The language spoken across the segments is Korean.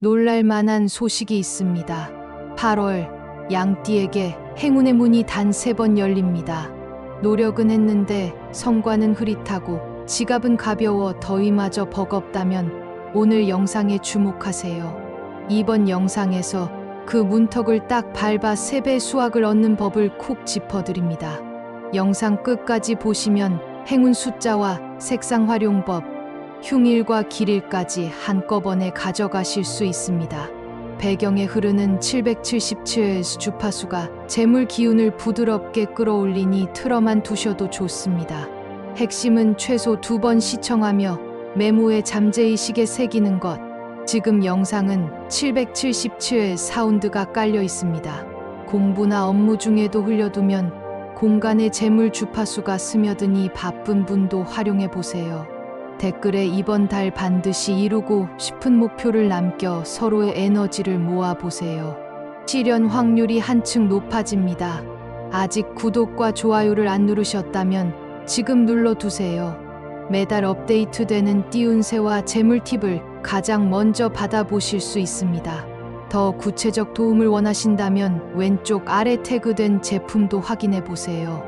놀랄만한 소식이 있습니다. 8월 양띠에게 행운의 문이 단 3번 열립니다. 노력은 했는데 성과는 흐릿하고 지갑은 가벼워 더위마저 버겁다면 오늘 영상에 주목하세요. 이번 영상에서 그 문턱을 딱 밟아 3배 수확을 얻는 법을 콕 짚어드립니다. 영상 끝까지 보시면 행운 숫자와 색상 활용법, 흉일과 길일까지 한꺼번에 가져가실 수 있습니다. 배경에 흐르는 777 주파수가 재물 기운을 부드럽게 끌어올리니 틀어만 두셔도 좋습니다. 핵심은 최소 2번 시청하며 메모에 잠재의식에 새기는 것. 지금 영상은 777 사운드가 깔려 있습니다. 공부나 업무 중에도 흘려두면 공간에 재물 주파수가 스며드니 바쁜 분도 활용해 보세요. 댓글에 이번 달 반드시 이루고 싶은 목표를 남겨 서로의 에너지를 모아보세요. 실현 확률이 한층 높아집니다. 아직 구독과 좋아요를 안 누르셨다면 지금 눌러두세요. 매달 업데이트되는 띠운세와 재물 팁을 가장 먼저 받아보실 수 있습니다. 더 구체적 도움을 원하신다면 왼쪽 아래 태그된 제품도 확인해 보세요.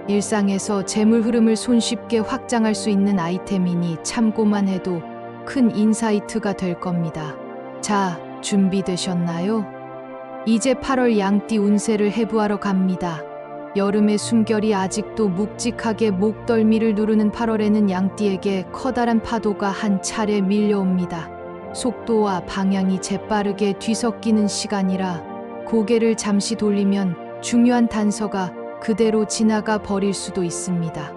일상에서 재물 흐름을 손쉽게 확장할 수 있는 아이템이니 참고만 해도 큰 인사이트가 될 겁니다. 자, 준비되셨나요? 이제 8월 양띠 운세를 해부하러 갑니다. 여름의 숨결이 아직도 묵직하게 목덜미를 누르는 8월에는 양띠에게 커다란 파도가 한 차례 밀려옵니다. 속도와 방향이 재빠르게 뒤섞이는 시간이라 고개를 잠시 돌리면 중요한 단서가 그대로 지나가 버릴 수도 있습니다.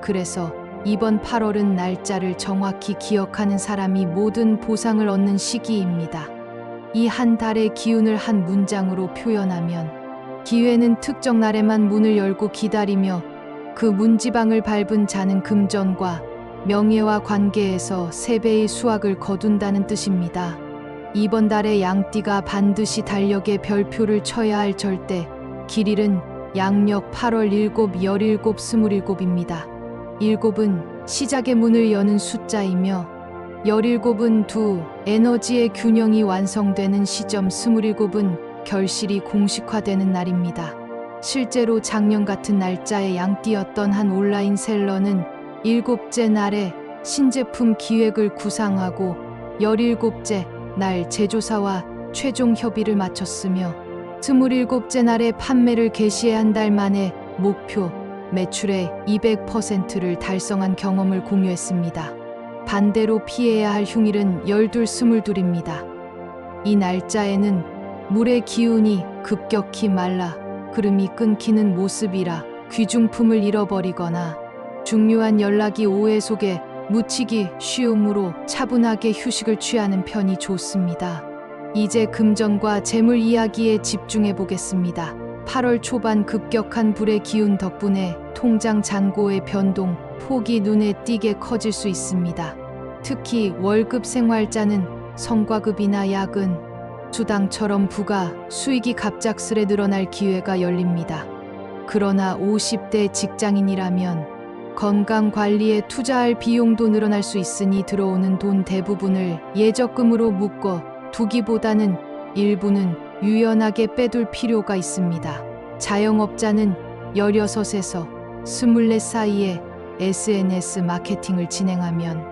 그래서 이번 8월은 날짜를 정확히 기억하는 사람이 모든 보상을 얻는 시기입니다. 이 한 달의 기운을 한 문장으로 표현하면 기회는 특정 날에만 문을 열고 기다리며 그 문지방을 밟은 자는 금전과 명예와 관계에서 3배의 수확을 거둔다는 뜻입니다. 이번 달에 양띠가 반드시 달력에 별표를 쳐야 할 절대 길일은 양력 8월 7, 17, 27입니다. 7은 시작의 문을 여는 숫자이며 17은 두 에너지의 균형이 완성되는 시점, 27은 결실이 공식화되는 날입니다. 실제로 작년 같은 날짜에 양띠였던 한 온라인 셀러는 7째 날에 신제품 기획을 구상하고 17째 날 제조사와 최종 협의를 마쳤으며 27째 날에 판매를 개시해 한 달 만에 목표 매출의 200%를 달성한 경험을 공유했습니다. 반대로 피해야 할 흉일은 12, 22입니다. 이 날짜에는 물의 기운이 급격히 말라 흐름이 끊기는 모습이라 귀중품을 잃어버리거나 중요한 연락이 오해 속에 묻히기 쉬우므로 차분하게 휴식을 취하는 편이 좋습니다. 이제 금전과 재물 이야기에 집중해 보겠습니다. 8월 초반 급격한 불의 기운 덕분에 통장 잔고의 변동, 폭이 눈에 띄게 커질 수 있습니다. 특히 월급 생활자는 성과급이나 야근, 수당처럼 부가 수익이 갑작스레 늘어날 기회가 열립니다. 그러나 50대 직장인이라면 건강 관리에 투자할 비용도 늘어날 수 있으니 들어오는 돈 대부분을 예적금으로 묶어 두기보다는 일부는 유연하게 빼둘 필요가 있습니다. 자영업자는 16에서 24 사이에 SNS 마케팅을 진행하면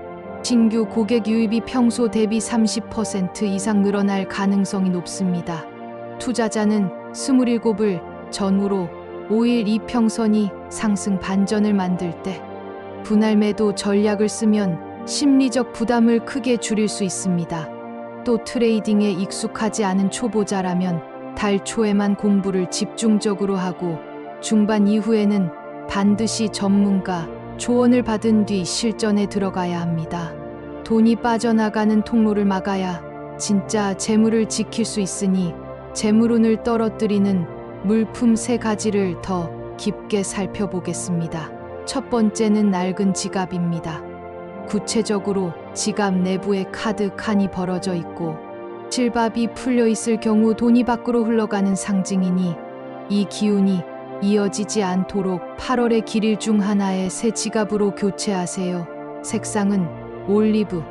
신규 고객 유입이 평소 대비 30% 이상 늘어날 가능성이 높습니다. 투자자는 27을 전후로 5일 이평선이 상승 반전을 만들 때 분할 매도 전략을 쓰면 심리적 부담을 크게 줄일 수 있습니다. 또 트레이딩에 익숙하지 않은 초보자라면 달 초에만 공부를 집중적으로 하고 중반 이후에는 반드시 전문가 조언을 받은 뒤 실전에 들어가야 합니다. 돈이 빠져나가는 통로를 막아야 진짜 재물을 지킬 수 있으니 재물운을 떨어뜨리는 물품 3가지를 더 깊게 살펴보겠습니다. 첫 번째는 낡은 지갑입니다. 구체적으로 지갑 내부에 카드 칸이 벌어져 있고 실밥이 풀려 있을 경우 돈이 밖으로 흘러가는 상징이니 이 기운이 이어지지 않도록 8월의 길일 중 하나의 새 지갑으로 교체하세요. 색상은 올리브,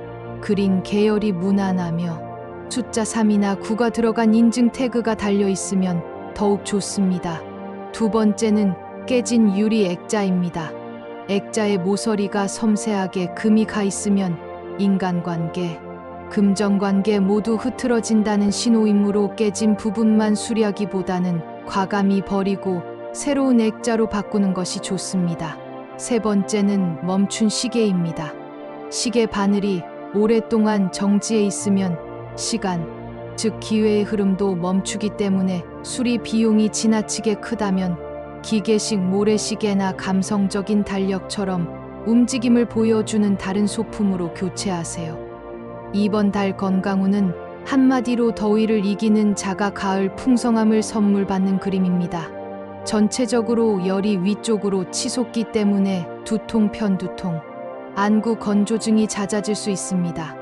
그린 계열이 무난하며 숫자 3이나 9가 들어간 인증 태그가 달려 있으면 더욱 좋습니다. 두 번째는 깨진 유리 액자입니다. 액자의 모서리가 섬세하게 금이 가 있으면 인간관계, 금전관계 모두 흐트러진다는 신호이므로 깨진 부분만 수리하기보다는 과감히 버리고 새로운 액자로 바꾸는 것이 좋습니다. 세 번째는 멈춘 시계입니다. 시계 바늘이 오랫동안 정지해 있으면 시간, 즉 기회의 흐름도 멈추기 때문에 수리 비용이 지나치게 크다면 기계식 모래시계나 감성적인 달력처럼 움직임을 보여주는 다른 소품으로 교체하세요. 이번 달 건강운은 한마디로 더위를 이기는 자가 가을 풍성함을 선물 받는 그림입니다. 전체적으로 열이 위쪽으로 치솟기 때문에 두통, 편두통, 안구 건조증이 잦아질 수 있습니다.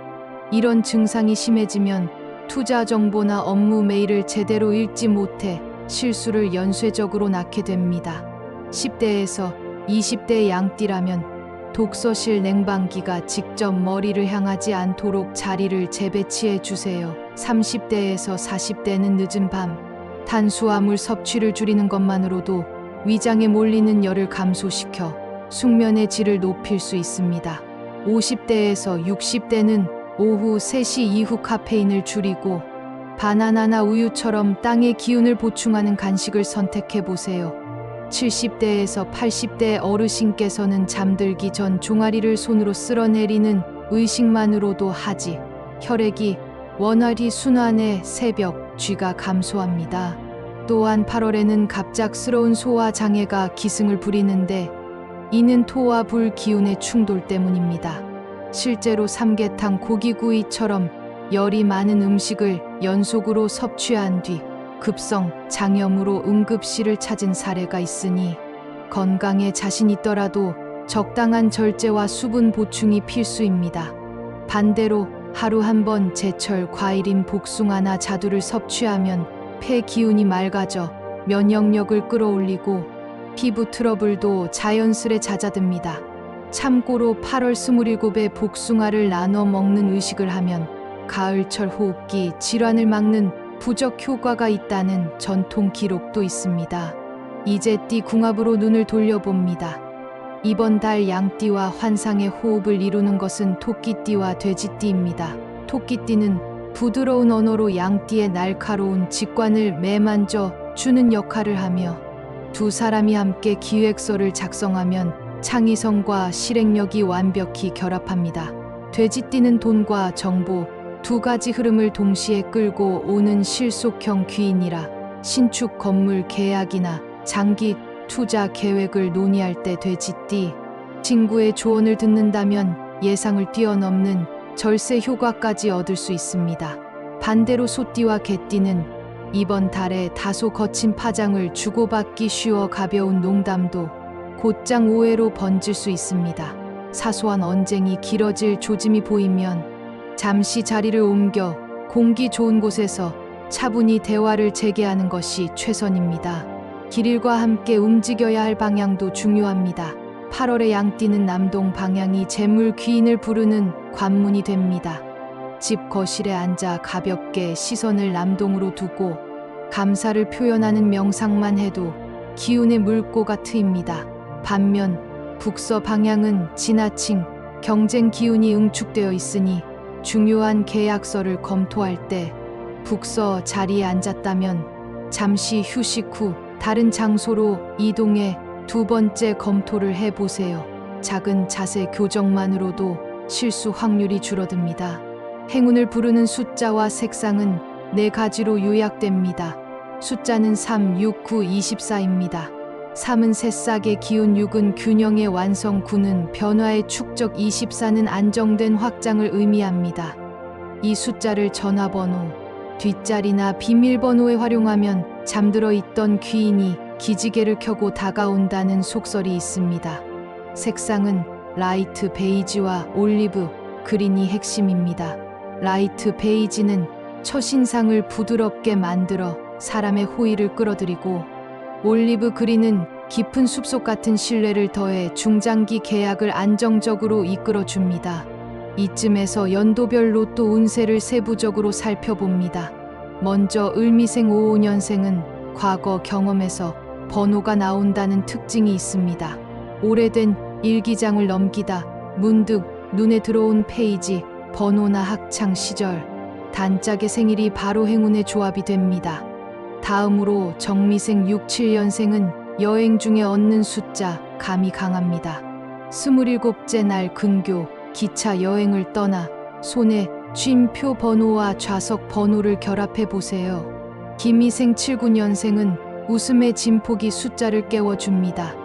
이런 증상이 심해지면 투자 정보나 업무 메일을 제대로 읽지 못해 실수를 연쇄적으로 낳게 됩니다. 10대에서 20대 양띠라면 독서실 냉방기가 직접 머리를 향하지 않도록 자리를 재배치해 주세요. 30대에서 40대는 늦은 밤 탄수화물 섭취를 줄이는 것만으로도 위장에 몰리는 열을 감소시켜 숙면의 질을 높일 수 있습니다. 50대에서 60대는 오후 3시 이후 카페인을 줄이고 바나나나 우유처럼 땅의 기운을 보충하는 간식을 선택해 보세요. 70대에서 80대 어르신께서는 잠들기 전 종아리를 손으로 쓸어내리는 의식만으로도 하지, 혈액이 원활히 순환해 새벽 쥐가 감소합니다. 또한 8월에는 갑작스러운 소화 장애가 기승을 부리는데 이는 토와 불 기운의 충돌 때문입니다. 실제로 삼계탕, 고기구이처럼 열이 많은 음식을 연속으로 섭취한 뒤 급성 장염으로 응급실을 찾은 사례가 있으니 건강에 자신 있더라도 적당한 절제와 수분 보충이 필수입니다. 반대로 하루 한 번 제철 과일인 복숭아나 자두를 섭취하면 폐 기운이 맑아져 면역력을 끌어올리고 피부 트러블도 자연스레 잦아듭니다. 참고로 8월 27에 복숭아를 나눠 먹는 의식을 하면 가을철 호흡기 질환을 막는 부적 효과가 있다는 전통 기록도 있습니다. 이제 띠 궁합으로 눈을 돌려봅니다. 이번 달 양띠와 환상의 호흡을 이루는 것은 토끼띠와 돼지띠입니다. 토끼띠는 부드러운 언어로 양띠의 날카로운 직관을 매만져 주는 역할을 하며 두 사람이 함께 기획서를 작성하면 창의성과 실행력이 완벽히 결합합니다. 돼지띠는 돈과 정보 두 가지 흐름을 동시에 끌고 오는 실속형 귀인이라 신축 건물 계약이나 장기 투자 계획을 논의할 때 돼지띠 친구의 조언을 듣는다면 예상을 뛰어넘는 절세 효과까지 얻을 수 있습니다. 반대로 소띠와 개띠는 이번 달에 다소 거친 파장을 주고받기 쉬워 가벼운 농담도 곧장 오해로 번질 수 있습니다. 사소한 언쟁이 길어질 조짐이 보이면 잠시 자리를 옮겨 공기 좋은 곳에서 차분히 대화를 재개하는 것이 최선입니다. 길일과 함께 움직여야 할 방향도 중요합니다. 8월의 양띠는 남동 방향이 재물 귀인을 부르는 관문이 됩니다. 집 거실에 앉아 가볍게 시선을 남동으로 두고 감사를 표현하는 명상만 해도 기운의 물꼬가 트입니다. 반면 북서 방향은 지나친 경쟁 기운이 응축되어 있으니 중요한 계약서를 검토할 때 북서 자리에 앉았다면 잠시 휴식 후 다른 장소로 이동해 두 번째 검토를 해보세요. 작은 자세 교정만으로도 실수 확률이 줄어듭니다. 행운을 부르는 숫자와 색상은 4가지로 요약됩니다. 숫자는 3, 6, 9, 24입니다. 3은 새싹의 기운, 6은 균형의 완성, 9는 변화의 축적, 24는 안정된 확장을 의미합니다. 이 숫자를 전화번호, 뒷자리나 비밀번호에 활용하면 잠들어 있던 귀인이 기지개를 켜고 다가온다는 속설이 있습니다. 색상은 라이트 베이지와 올리브 그린이 핵심입니다. 라이트 베이지는 첫인상을 부드럽게 만들어 사람의 호의를 끌어들이고, 올리브 그린은 깊은 숲속 같은 신뢰를 더해 중장기 계약을 안정적으로 이끌어줍니다. 이쯤에서 연도별 로또 운세를 세부적으로 살펴봅니다. 먼저 을미생 55년생은 과거 경험에서 번호가 나온다는 특징이 있습니다. 오래된 일기장을 넘기다 문득 눈에 들어온 페이지, 번호나 학창 시절, 단짝의 생일이 바로 행운의 조합이 됩니다. 다음으로 정미생 67년생은 여행 중에 얻는 숫자, 감이 강합니다. 27째 날 근교, 기차 여행을 떠나 손에 쉼표 번호와 좌석 번호를 결합해 보세요. 김희생 79년생은 웃음의 진폭이 숫자를 깨워줍니다.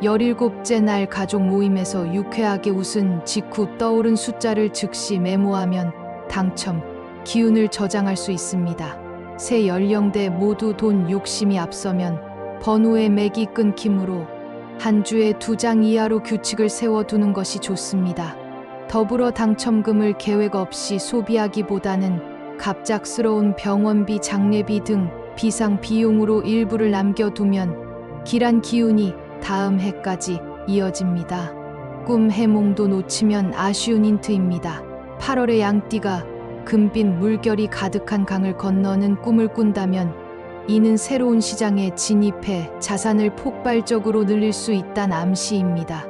17째 날 가족 모임에서 유쾌하게 웃은 직후 떠오른 숫자를 즉시 메모하면 당첨, 기운을 저장할 수 있습니다. 세 연령대 모두 돈 욕심이 앞서면 번호의 맥이 끊기므로 한 주에 2장 이하로 규칙을 세워두는 것이 좋습니다. 더불어 당첨금을 계획 없이 소비하기보다는 갑작스러운 병원비, 장례비 등 비상 비용으로 일부를 남겨두면 길한 기운이 다음 해까지 이어집니다. 꿈 해몽도 놓치면 아쉬운 힌트입니다. 8월의 양띠가 금빛 물결이 가득한 강을 건너는 꿈을 꾼다면 이는 새로운 시장에 진입해 자산을 폭발적으로 늘릴 수 있다는 암시입니다.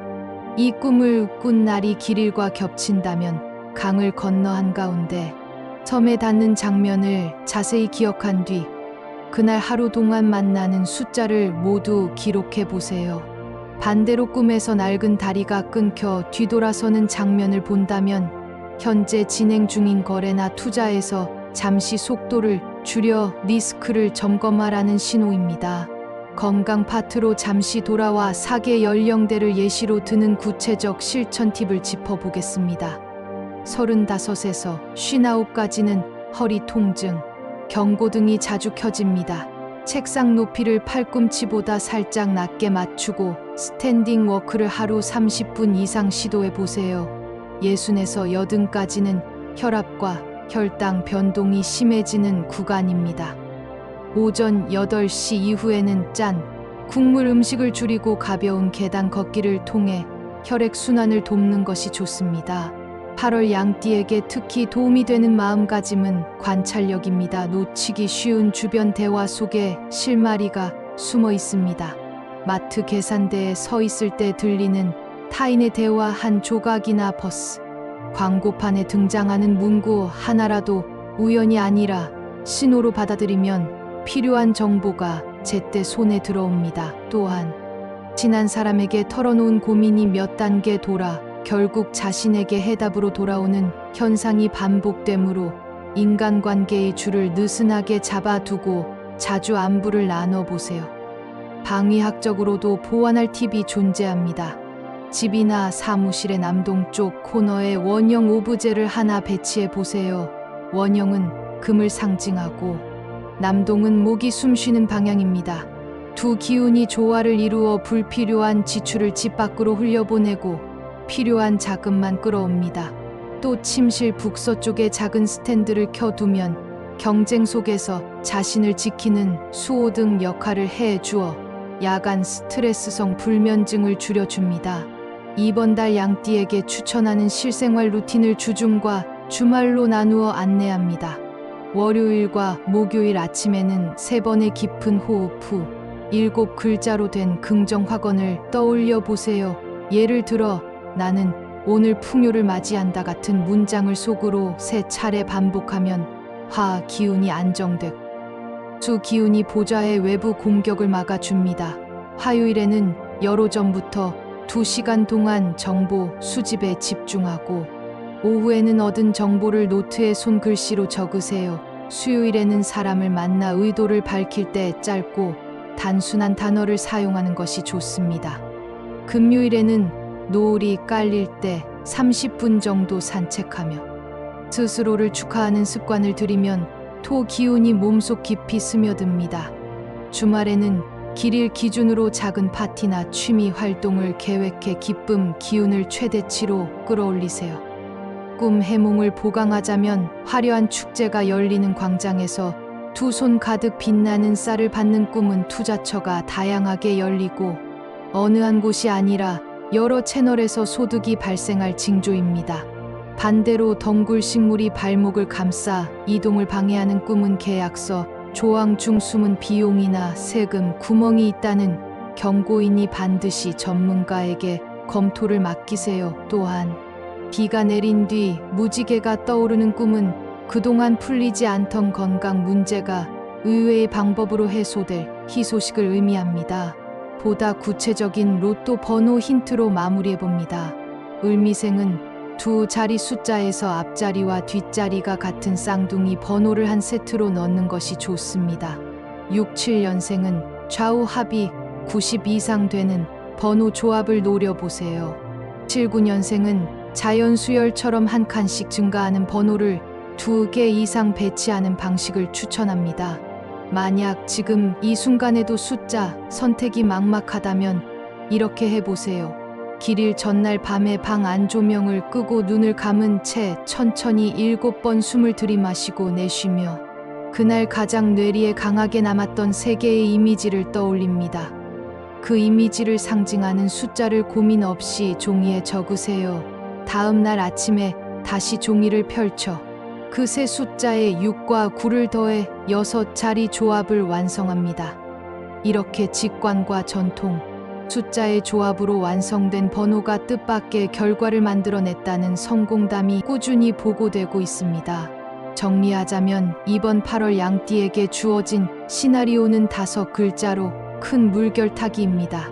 이 꿈을 꾼 날이 길일과 겹친다면 강을 건너 한가운데 섬에 닿는 장면을 자세히 기억한 뒤 그날 하루 동안 만나는 숫자를 모두 기록해 보세요. 반대로 꿈에서 낡은 다리가 끊겨 뒤돌아서는 장면을 본다면 현재 진행 중인 거래나 투자에서 잠시 속도를 줄여 리스크를 점검하라는 신호입니다. 건강 파트로 잠시 돌아와 사계 연령대를 예시로 드는 구체적 실천 팁을 짚어보겠습니다. 35에서 59까지는 허리 통증, 경고등이 자주 켜집니다. 책상 높이를 팔꿈치보다 살짝 낮게 맞추고 스탠딩 워크를 하루 30분 이상 시도해 보세요. 60에서 80까지는 혈압과 혈당 변동이 심해지는 구간입니다. 오전 8시 이후에는 짠, 국물 음식을 줄이고 가벼운 계단 걷기를 통해 혈액순환을 돕는 것이 좋습니다. 8월 양띠에게 특히 도움이 되는 마음가짐은 관찰력입니다. 놓치기 쉬운 주변 대화 속에 실마리가 숨어 있습니다. 마트 계산대에 서 있을 때 들리는 타인의 대화 한 조각이나 버스, 광고판에 등장하는 문구 하나라도 우연이 아니라 신호로 받아들이면 필요한 정보가 제때 손에 들어옵니다. 또한 친한 사람에게 털어놓은 고민이 몇 단계 돌아 결국 자신에게 해답으로 돌아오는 현상이 반복되므로 인간관계의 줄을 느슨하게 잡아두고 자주 안부를 나눠보세요. 방위학적으로도 보완할 팁이 존재합니다. 집이나 사무실의 남동쪽 코너에 원형 오브제를 하나 배치해 보세요. 원형은 금을 상징하고 남동은 목이 숨쉬는 방향입니다. 두 기운이 조화를 이루어 불필요한 지출을 집 밖으로 흘려보내고 필요한 자금만 끌어옵니다. 또 침실 북서쪽에 작은 스탠드를 켜두면 경쟁 속에서 자신을 지키는 수호 등 역할을 해주어 야간 스트레스성 불면증을 줄여줍니다. 이번 달 양띠에게 추천하는 실생활 루틴을 주중과 주말로 나누어 안내합니다. 월요일과 목요일 아침에는 3번의 깊은 호흡 후 7글자로 된 긍정 확언을 떠올려 보세요. 예를 들어 나는 오늘 풍요를 맞이한다 같은 문장을 속으로 3차례 반복하면 화 기운이 안정되고 수 기운이 보좌의 외부 공격을 막아줍니다. 화요일에는 여러 전부터 2시간 동안 정보 수집에 집중하고 오후에는 얻은 정보를 노트에 손글씨로 적으세요. 수요일에는 사람을 만나 의도를 밝힐 때 짧고 단순한 단어를 사용하는 것이 좋습니다. 금요일에는 노을이 깔릴 때 30분 정도 산책하며 스스로를 축하하는 습관을 들이면 토 기운이 몸속 깊이 스며듭니다. 주말에는 길일 기준으로 작은 파티나 취미 활동을 계획해 기쁨 기운을 최대치로 끌어올리세요. 꿈 해몽을 보강하자면 화려한 축제가 열리는 광장에서 2손 가득 빛나는 쌀을 받는 꿈은 투자처가 다양하게 열리고 어느 한 곳이 아니라 여러 채널에서 소득이 발생할 징조입니다. 반대로 덩굴 식물이 발목을 감싸 이동을 방해하는 꿈은 계약서, 조항 중 숨은 비용이나 세금, 구멍이 있다는 경고이니 반드시 전문가에게 검토를 맡기세요. 또한 비가 내린 뒤 무지개가 떠오르는 꿈은 그동안 풀리지 않던 건강 문제가 의외의 방법으로 해소될 희소식을 의미합니다. 보다 구체적인 로또 번호 힌트로 마무리해봅니다. 을미생은 두 자리 숫자에서 앞자리와 뒷자리가 같은 쌍둥이 번호를 한 세트로 넣는 것이 좋습니다. 67년생은 좌우 합이 90 이상 되는 번호 조합을 노려보세요. 79년생은 자연수열처럼 한 칸씩 증가하는 번호를 2개 이상 배치하는 방식을 추천합니다. 만약 지금 이 순간에도 숫자 선택이 막막하다면 이렇게 해보세요. 길일 전날 밤에 방 안 조명을 끄고 눈을 감은 채 천천히 7번 숨을 들이마시고 내쉬며 그날 가장 뇌리에 강하게 남았던 3개의 이미지를 떠올립니다. 그 이미지를 상징하는 숫자를 고민 없이 종이에 적으세요. 다음 날 아침에 다시 종이를 펼쳐 그 세 숫자에 6과 9를 더해 6자리 조합을 완성합니다. 이렇게 직관과 전통, 숫자의 조합으로 완성된 번호가 뜻밖의 결과를 만들어냈다는 성공담이 꾸준히 보고되고 있습니다. 정리하자면 이번 8월 양띠에게 주어진 시나리오는 5글자로 큰 물결 타기입니다.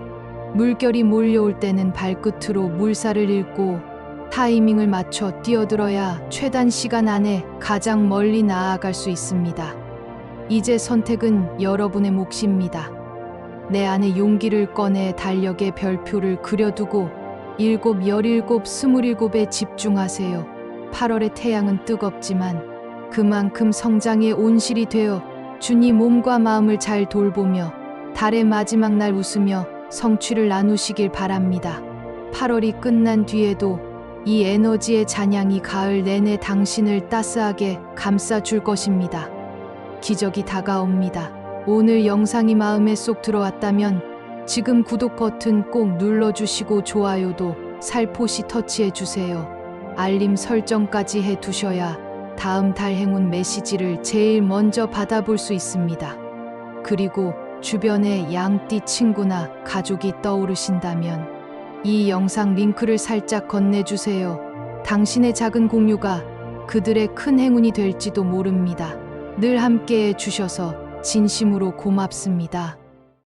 물결이 몰려올 때는 발끝으로 물살을 잇고 타이밍을 맞춰 뛰어들어야 최단 시간 안에 가장 멀리 나아갈 수 있습니다. 이제 선택은 여러분의 몫입니다. 내 안에 용기를 꺼내 달력에 별표를 그려두고 7, 17, 27에 집중하세요. 8월의 태양은 뜨겁지만 그만큼 성장의 온실이 되어 주니 몸과 마음을 잘 돌보며 달의 마지막 날 웃으며 성취를 나누시길 바랍니다. 8월이 끝난 뒤에도 이 에너지의 잔향이 가을 내내 당신을 따스하게 감싸줄 것입니다. 기적이 다가옵니다. 오늘 영상이 마음에 쏙 들어왔다면 지금 구독 버튼 꼭 눌러주시고 좋아요도 살포시 터치해주세요. 알림 설정까지 해두셔야 다음 달 행운 메시지를 제일 먼저 받아볼 수 있습니다. 그리고 주변에 양띠 친구나 가족이 떠오르신다면 이 영상 링크를 살짝 건네주세요. 당신의 작은 공유가 그들의 큰 행운이 될지도 모릅니다. 늘 함께해 주셔서 진심으로 고맙습니다.